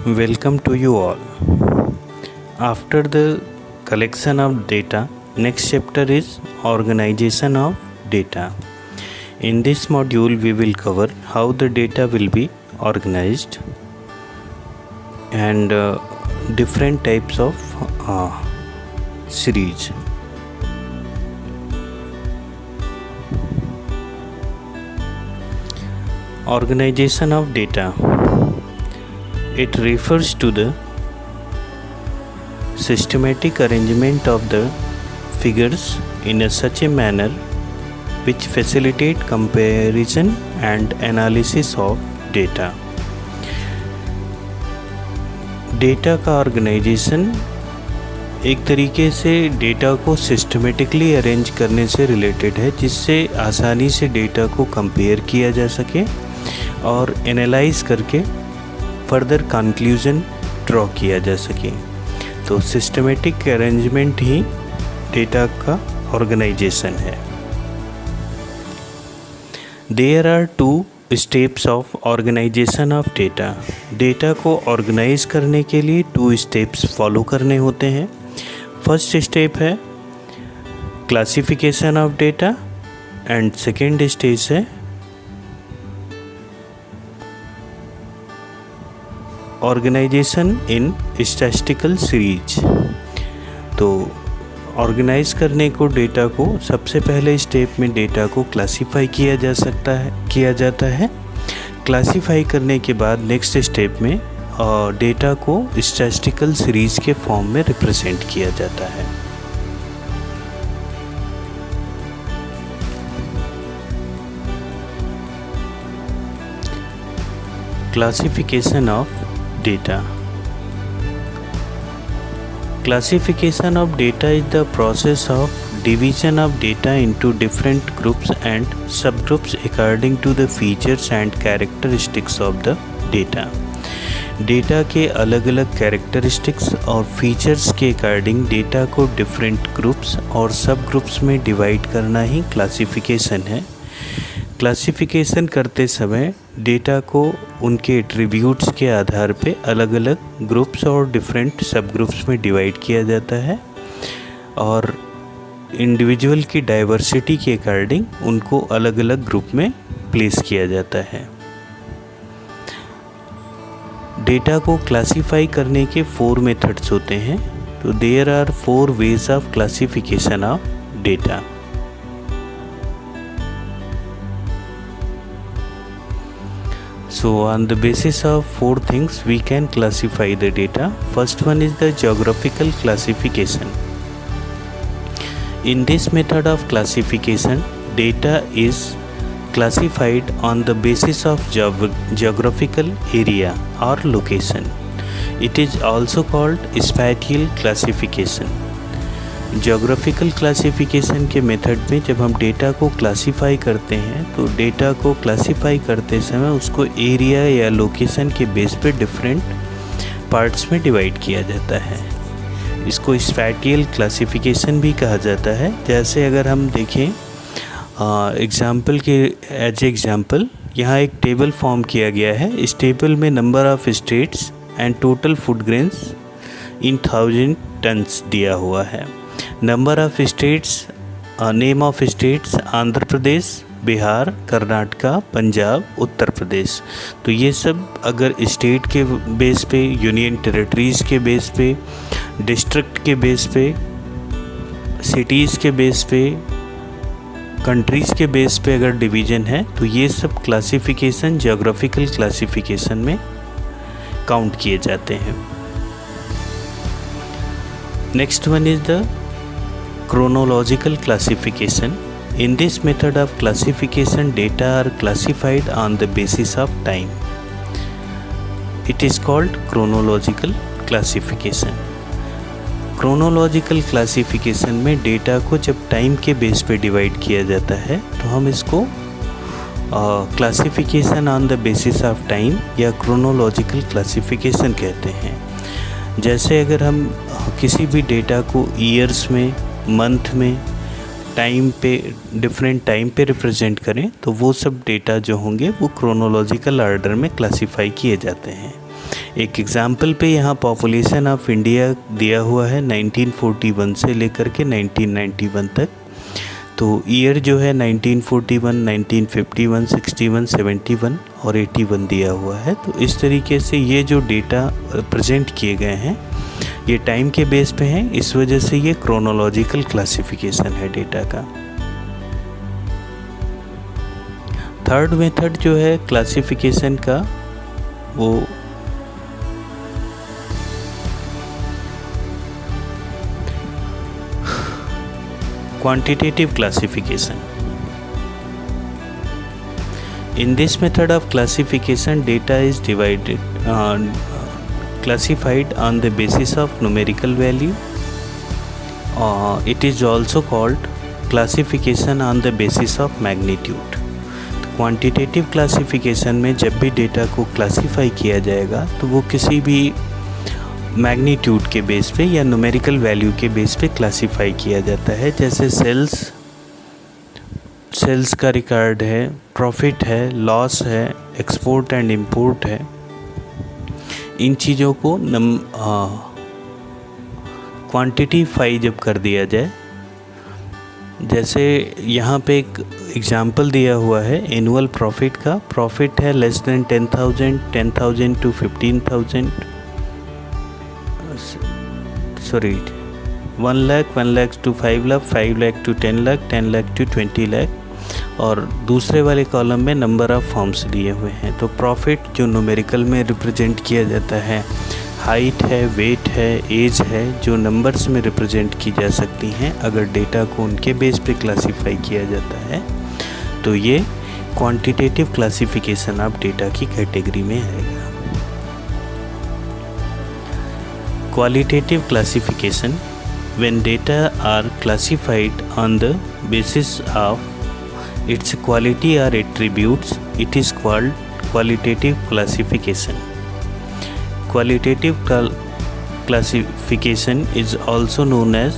Welcome to you all. After the collection of data, next chapter is organization of data. In this module, we will cover how the data will be organized and different types of series. Organization of data. It refers to the systematic arrangement of the figures in such a manner which facilitate comparison and analysis of data. Data का organisation एक तरीके से data को systematically arrange करने से related है, जिससे आसानी से डेटा को कंपेयर किया जा सके और एनालाइज करके फर्दर कंक्लूजन ड्रॉ किया जा सके। तो सिस्टमेटिक अरेंजमेंट ही डेटा का ऑर्गेनाइजेशन है। There are two steps of organisation of data. Data को ऑर्गेनाइज करने के लिए 2 स्टेप्स फॉलो करने होते हैं। फर्स्ट स्टेप है classification of data and second stage है ऑर्गेनाइजेशन इन स्टैटिस्टिकल सीरीज। तो ऑर्गेनाइज करने को डेटा को सबसे पहले स्टेप में डेटा को क्लासीफाई किया जाता है। क्लासीफाई करने के बाद नेक्स्ट स्टेप में डेटा को स्टैटिस्टिकल सीरीज के फॉर्म में रिप्रेजेंट किया जाता है। Classification of data. Classification of data is the process of division of data into different groups and subgroups according to the features and characteristics of the data. Data के अलग अलग characteristics और features के according data को different groups और सब groups में divide करना ही क्लासिफिकेशन है। क्लासिफिकेशन करते समय डेटा को उनके एट्रीब्यूट्स के आधार पे अलग अलग ग्रुप्स और डिफरेंट सब ग्रुप्स में डिवाइड किया जाता है और इंडिविजुअल की डाइवर्सिटी के अकॉर्डिंग उनको अलग अलग ग्रुप में प्लेस किया जाता है। डेटा को क्लासीफाई करने के 4 मेथड्स होते हैं। तो there are 4 ways of classification of data. So on the basis of 4 things we can classify the data. First one is the geographical classification. In this method of classification, data is classified on the basis of geographical area or location. It is also called spatial classification. Geographical classification के method में जब हम data को classify करते हैं तो data को classify करते समय उसको एरिया या लोकेशन के बेस पे डिफरेंट पार्ट्स में डिवाइड किया जाता है। इसको स्पैटियल क्लासिफिकेशन भी कहा जाता है। जैसे अगर हम देखें एग्जाम्पल के एज एग्जाम्पल यहाँ एक टेबल फॉर्म किया गया है। इस टेबल में number of states and total food grains in 1000 tons दिया हुआ है। Number of states, name of states Andhra Pradesh, Bihar, Karnataka, Punjab, Uttar Pradesh. तो ये सब अगर स्टेट के बेस पे, यूनियन टेरिटरीज़ के बेस पे, डिस्ट्रिक्ट के बेस पे, सिटीज़ के बेस पे, कंट्रीज़ के बेस पे अगर डिवीज़न है तो ये सब क्लासिफिकेशन ज्योग्राफिकल क्लासिफिकेशन में काउंट किए जाते हैं। Next one is the chronological classification. In this method of classification, data are classified on the basis of time. It is called chronological classification. Chronological classification में data को जब time के base पे divide किया जाता है तो हम इसको classification on the basis of time या क्रोनोलॉजिकल क्लासिफिकेशन कहते हैं। जैसे अगर हम किसी भी डेटा को ईयर्स में, मंथ में, टाइम पे, डिफरेंट टाइम पे रिप्रेजेंट करें तो वो सब डेटा जो होंगे वो क्रोनोलॉजिकल ऑर्डर में क्लासीफाई किए जाते हैं। एक एग्जाम्पल पे यहाँ पॉपुलेशन ऑफ इंडिया दिया हुआ है 1941 से लेकर के 1991 तक। तो ईयर जो है 1941, 1951, 61, 71 और 81 दिया हुआ है। तो इस तरीके से ये जो डेटा प्रेजेंट किए गए हैं ये टाइम के बेस पे हैं, इस वजह से ये क्रोनोलॉजिकल क्लासिफिकेशन है डेटा का। थर्ड मेथड जो है क्लासिफिकेशन का वो quantitative classification. In this method of classification, data is classified on the basis of numerical value. It is also called classification on the basis of magnitude. Quantitative classification में जब भी data को classify किया जाएगा तो वो किसी भी मैग्नीट्यूड के बेस पे या न्यूमेरिकल वैल्यू के बेस पे क्लासीफाई किया जाता है। जैसे सेल्स का रिकॉर्ड है, प्रॉफिट है, लॉस है, एक्सपोर्ट एंड इंपोर्ट है। इन चीज़ों को क्वांटिटीफाई जब कर दिया जाए, जैसे यहाँ पे एक एग्जांपल दिया हुआ है एनुअल प्रॉफिट का। प्रॉफिट है less than 10,000, 10,000 to 15,000, sorry 1 lakh, 1 lakh to 5 lakh, 5 lakh to 10 lakh, 10 lakh to 20 lakh. और दूसरे वाले कॉलम में नंबर ऑफ फॉर्म्स दिए हुए हैं। तो प्रॉफिट जो न्यूमेरिकल में रिप्रेजेंट किया जाता है, हाइट है, वेट है, एज है, जो नंबर्स में रिप्रेजेंट की जा सकती हैं अगर डेटा को उनके बेस पे क्लासीफाई किया जाता है तो ये क्वांटिटेटिव क्लासिफिकेशन ऑफ डेटा की कैटेगरी में आएगा। Qualitative classification, when data are classified on the basis of its quality or attributes, it is called qualitative classification. Qualitative classification is also known as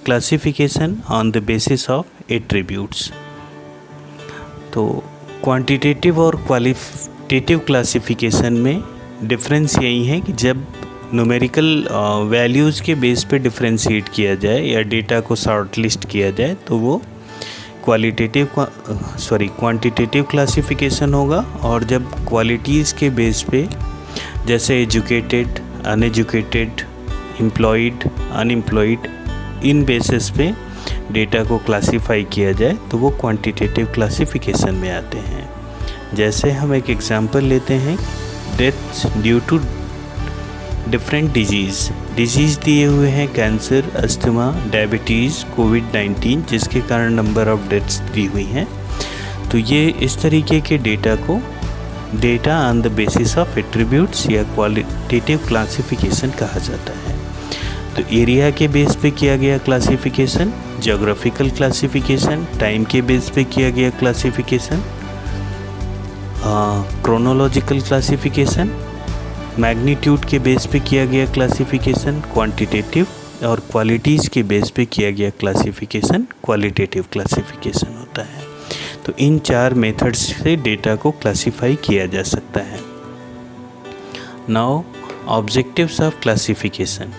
classification on the basis of attributes. तो quantitative और qualitative classification में difference यही है कि जब numerical values के base पे differentiate किया जाए या डेटा को शॉर्ट लिस्ट किया जाए तो वो क्वांटिटेटिव क्लासिफिकेशन होगा। और जब क्वालिटीज़ के बेस पे जैसे एजुकेटेड, अनएजुकेटेड, एम्प्लॉयड, अनएम्प्लॉयड, इन बेसिस पे डेटा को क्लासीफाई किया जाए तो वो क्वांटिटेटिव क्लासिफिकेशन में आते हैं। जैसे हम एक एग्जांपल लेते हैं, deaths due to different disease दिए हुए हैं, कैंसर, अस्थमा, डायबिटीज़, कोविड-19, जिसके कारण नंबर ऑफ डेथ्स दी हुई हैं। तो ये इस तरीके के डेटा को data on the basis of attributes या क्वालिटेटिव क्लासिफिकेशन कहा जाता है। तो एरिया के बेस पे किया गया क्लासिफिकेशन, ज्योग्राफिकल क्लासिफिकेशन, टाइम के बेस पे किया गया क्लासिफिकेशन, क्रोनोलॉजिकल क्लासिफिकेशन, मैग्नीट्यूड के बेस पे किया गया क्लासिफिकेशन क्वांटिटेटिव, और क्वालिटीज़ के बेस पे किया गया क्लासिफिकेशन क्वालिटेटिव क्लासिफिकेशन होता है। तो इन 4 मेथड्स से डेटा को क्लासिफाई किया जा सकता है। Now objectives of classification.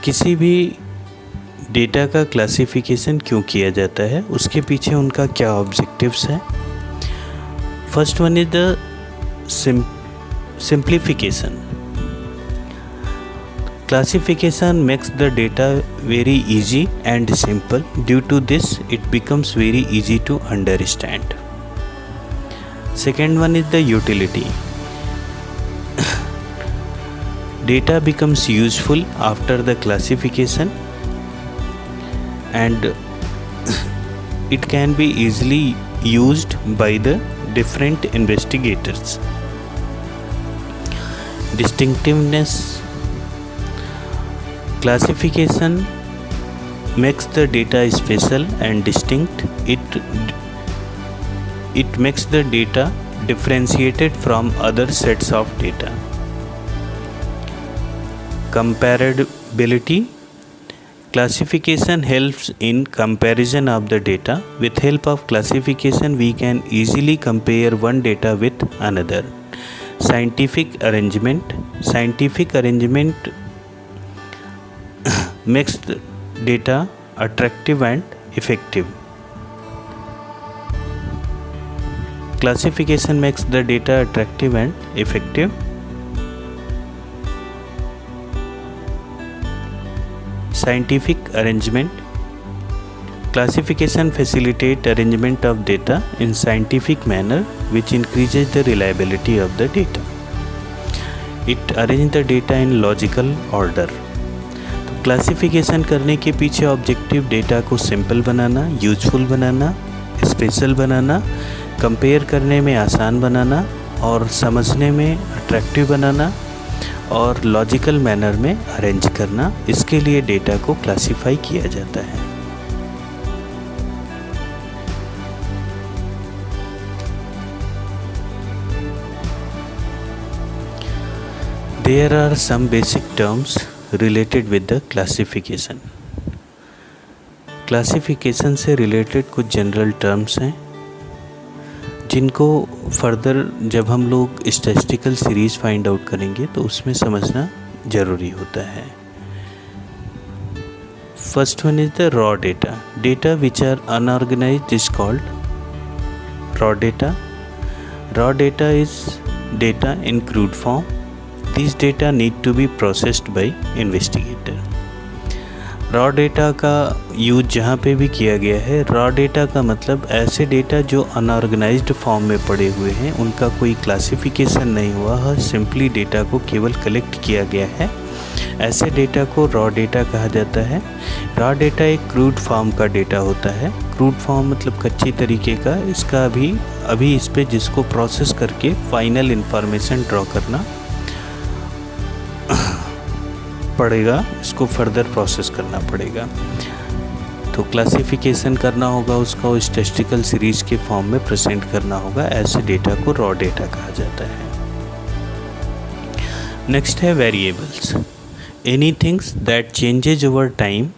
किसी भी डेटा का क्लासिफिकेशन क्यों किया जाता है, उसके पीछे उनका क्या ऑब्जेक्टिव्स है। First one is the simplification. Classification makes the data very easy and simple. Due to this, it becomes very easy to understand. Second one is the utility. Data becomes useful after the classification and it can be easily used by the different investigators. Distinctiveness. Classification makes the data special and distinct. It makes the data differentiated from other sets of data. Comparability. Classification helps in comparison of the data. With help of classification, we can easily compare one data with another. Scientific arrangement makes the data attractive and effective. Classification makes the data attractive and effective. Scientific arrangement. Classification facilitates arrangement of data in scientific manner which increases the reliability of the data. It arranges the data in logical order. तो classification करने के पीछे objective data को simple बनाना, useful बनाना, special बनाना, compare करने में आसान बनाना और समझने में अट्रैक्टिव बनाना और लॉजिकल मैनर में अरेंज करना, इसके लिए डेटा को क्लासिफाई किया जाता है। There are some basic terms related with the classification. Classification से रिलेटेड कुछ जनरल टर्म्स हैं जिनको फर्दर जब हम लोग स्टैटिस्टिकल सीरीज फाइंड आउट करेंगे तो उसमें समझना ज़रूरी होता है। First one is the raw data. Data which are unorganised is called raw data. Raw data is data in crude form. These data need to be processed by investigator. Raw data का use जहाँ पे भी किया गया है, raw data का मतलब ऐसे डेटा जो अनऑर्गेनाइज्ड फॉर्म में पड़े हुए हैं, उनका कोई क्लासिफिकेशन नहीं हुआ है, सिंपली डेटा को केवल कलेक्ट किया गया है, ऐसे डेटा को रॉ डेटा कहा जाता है। रॉ डेटा एक क्रूड फॉर्म का डेटा होता है। क्रूड फॉर्म मतलब कच्ची तरीके का। इसका अभी इस पे जिसको प्रोसेस करके फाइनल इंफॉर्मेशन ड्रॉ करना पड़ेगा, इसको फर्दर प्रोसेस करना पड़ेगा। तो क्लासिफिकेशन करना होगा, उसका स्टैटिस्टिकल सीरीज के फॉर्म में प्रेजेंट करना होगा। ऐसे डेटा को रॉ डेटा कहा जाता है। नेक्स्ट है variables. Any things that changes over time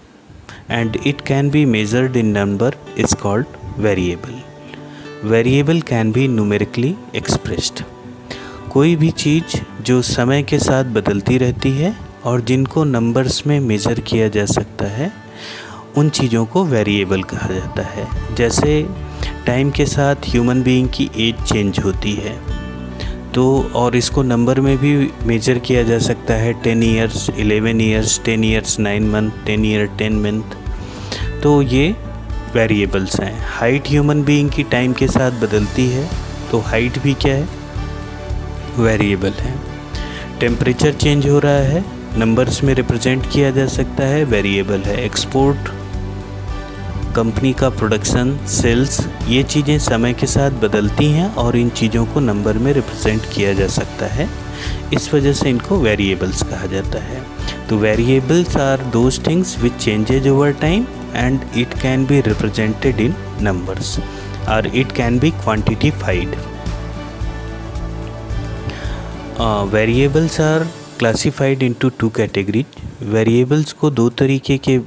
and it can be measured in number is called variable. Variable can be numerically expressed. कोई भी चीज़ जो समय के साथ बदलती रहती है और जिनको नंबर्स में मेज़र किया जा सकता है, उन चीज़ों को वेरिएबल कहा जाता है। जैसे टाइम के साथ ह्यूमन बीइंग की एज चेंज होती है, तो और इसको नंबर में भी मेज़र किया जा सकता है। 10 years, 11 years, 10 years 9 month, 10 year 10 month, तो ये वेरिएबल्स हैं। हाइट ह्यूमन बीइंग की टाइम के साथ बदलती है, तो हाइट भी क्या है, वेरिएबल है। टेम्परेचर चेंज हो रहा है, नंबर्स में रिप्रेजेंट किया जा सकता है, वेरिएबल है। एक्सपोर्ट, कंपनी का प्रोडक्शन, सेल्स, ये चीज़ें समय के साथ बदलती हैं और इन चीज़ों को नंबर में रिप्रेजेंट किया जा सकता है, इस वजह से इनको वेरिएबल्स कहा जाता है। तो variables are those things which changes over time and it can be represented in numbers और it can be quantified. Variables are classified into 2 categories. Variables को 2 तरीके के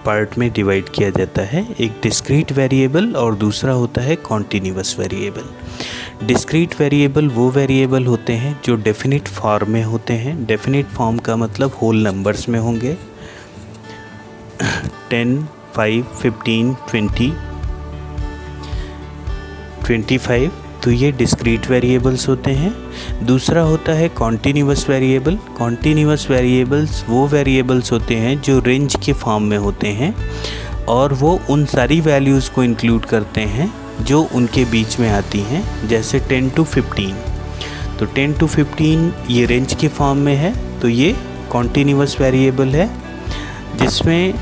पार्ट में डिवाइड किया जाता है, एक डिस्क्रीट वेरिएबल और दूसरा होता है कॉन्टिन्यूअस वेरिएबल। डिस्क्रीट वेरिएबल वो वेरिएबल होते हैं जो डेफिनिट फॉर्म में होते हैं। डेफिनिट फॉर्म का मतलब होल नंबर्स में होंगे, 10, 5, 15, 20, 25, तो ये डिस्क्रीट वेरिएबल्स होते हैं। दूसरा होता है कॉन्टिन्यूअस वेरिएबल। कॉन्टिन्यूअस वेरिएबल्स वो वेरिएबल्स होते हैं जो रेंज के फॉर्म में होते हैं और वो उन सारी वैल्यूज़ को इंक्लूड करते हैं जो उनके बीच में आती हैं, जैसे 10 to 15। तो 10 to 15 ये रेंज के फॉर्म में है, तो ये कॉन्टिन्यूअस वेरिएबल है, जिसमें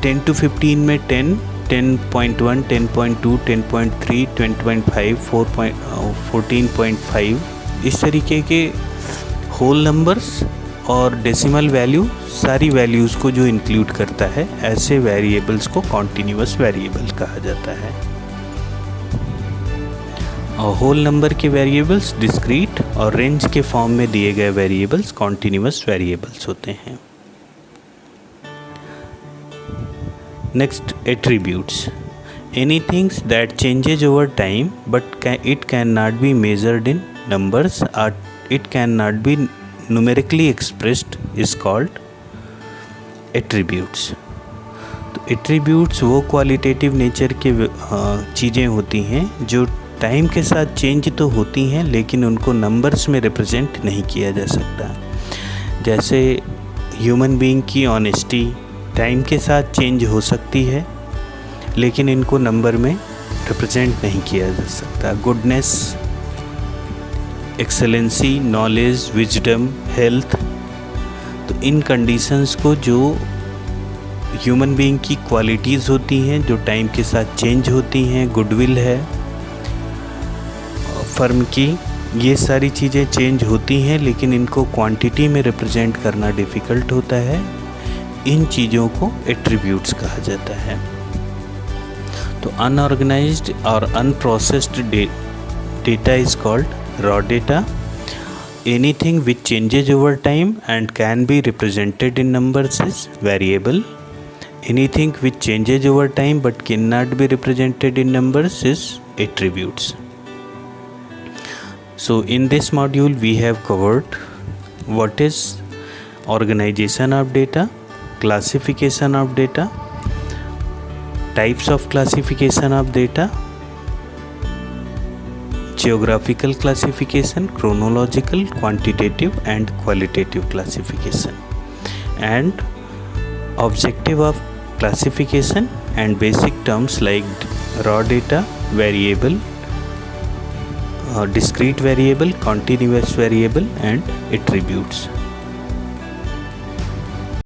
10 to 15 में 10, 10.1, 10.2, 10.3, 10.5, 14.5 इस तरीके के होल नंबर्स और डेसिमल वैल्यू, सारी वैल्यूज़ को जो इंक्लूड करता है, ऐसे वेरिएबल्स को कॉन्टिन्यूअस वेरिएबल कहा जाता है। और होल नंबर के वेरिएबल्स डिस्क्रीट और रेंज के फॉर्म में दिए गए वेरिएबल्स कॉन्टिन्यूअस वेरिएबल्स होते हैं। Next, attributes. Anything that changes over time but it cannot be measured in numbers are it cannot be numerically expressed is called attributes. तो attributes वो qualitative nature के चीज़ें होती हैं जो टाइम के साथ चेंज तो होती हैं लेकिन उनको नंबर्स में रिप्रेजेंट नहीं किया जा सकता। जैसे ह्यूमन बीइंग की ऑनेस्टी टाइम के साथ चेंज हो सकती है लेकिन इनको नंबर में रिप्रेजेंट नहीं किया जा सकता। Goodness, excellency, knowledge, wisdom, health, तो इन कंडीशंस को जो ह्यूमन बीइंग की क्वालिटीज़ होती हैं जो टाइम के साथ चेंज होती हैं, गुडविल है फर्म की, ये सारी चीज़ें चेंज होती हैं लेकिन इनको क्वांटिटी में रिप्रेजेंट करना डिफ़िकल्ट होता है। इन चीज़ों को एट्रीब्यूट्स कहा जाता है। तो अनऑर्गेनाइज्ड और unprocessed data is called raw data. Anything which changes over time and can be represented in numbers is variable. Anything which changes over time but cannot be represented in numbers is attributes. So in this module we have covered what is organization of data, classification of data, types of classification of data, geographical classification, chronological, quantitative and qualitative classification, and objective of classification and basic terms like raw data, variable, discrete variable, continuous variable and attributes.